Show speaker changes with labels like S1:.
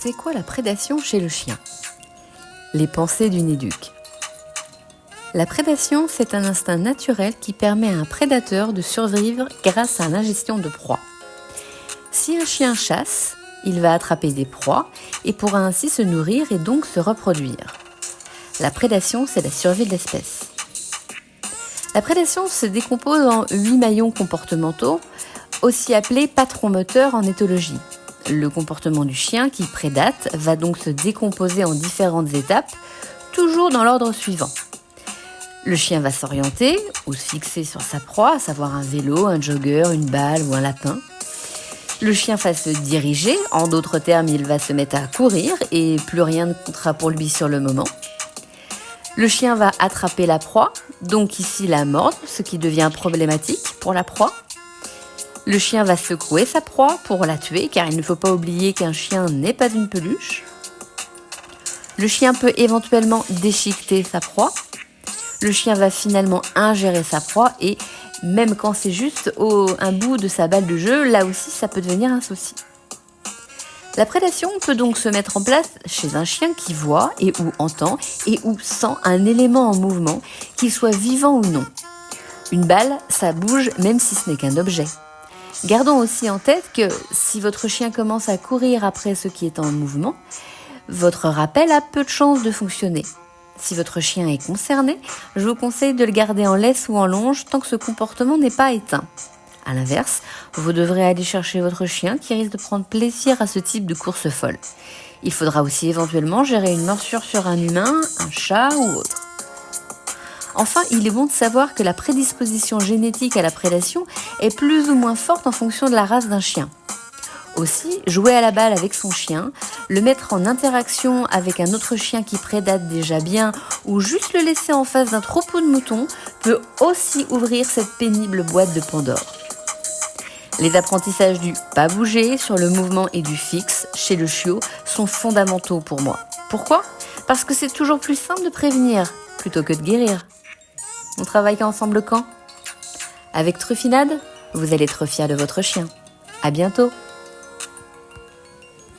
S1: C'est quoi la prédation chez le chien? Les pensées d'une éduque. La prédation, c'est un instinct naturel qui permet à un prédateur de survivre grâce à l'ingestion de proies. Si un chien chasse, il va attraper des proies et pourra ainsi se nourrir et donc se reproduire. La prédation, c'est la survie de l'espèce. La prédation se décompose en 8 maillons comportementaux, aussi appelés patrons moteurs en éthologie. Le comportement du chien qui prédate va donc se décomposer en différentes étapes, toujours dans l'ordre suivant. Le chien va s'orienter ou se fixer sur sa proie, à savoir un vélo, un jogger, une balle ou un lapin. Le chien va se diriger, en d'autres termes, il va se mettre à courir et plus rien ne comptera pour lui sur le moment. Le chien va attraper la proie, donc ici la mordre, ce qui devient problématique pour la proie. Le chien va secouer sa proie pour la tuer, car il ne faut pas oublier qu'un chien n'est pas une peluche. Le chien peut éventuellement déchiqueter sa proie. Le chien va finalement ingérer sa proie et même quand c'est juste un bout de sa balle de jeu, là aussi ça peut devenir un souci. La prédation peut donc se mettre en place chez un chien qui voit et ou entend et ou sent un élément en mouvement, qu'il soit vivant ou non. Une balle, ça bouge même si ce n'est qu'un objet. Gardons aussi en tête que si votre chien commence à courir après ce qui est en mouvement, votre rappel a peu de chances de fonctionner. Si votre chien est concerné, je vous conseille de le garder en laisse ou en longe tant que ce comportement n'est pas éteint. A l'inverse, vous devrez aller chercher votre chien qui risque de prendre plaisir à ce type de course folle. Il faudra aussi éventuellement gérer une morsure sur un humain, un chat ou autre. Enfin, il est bon de savoir que la prédisposition génétique à la prédation est plus ou moins forte en fonction de la race d'un chien. Aussi, jouer à la balle avec son chien, le mettre en interaction avec un autre chien qui prédate déjà bien ou juste le laisser en face d'un troupeau de moutons peut aussi ouvrir cette pénible boîte de Pandore. Les apprentissages du pas bouger sur le mouvement et du fixe chez le chiot sont fondamentaux pour moi. Pourquoi ? Parce que c'est toujours plus simple de prévenir plutôt que de guérir. On travaille ensemble quand ? Avec Truffinade, vous allez être fiers de votre chien. À bientôt.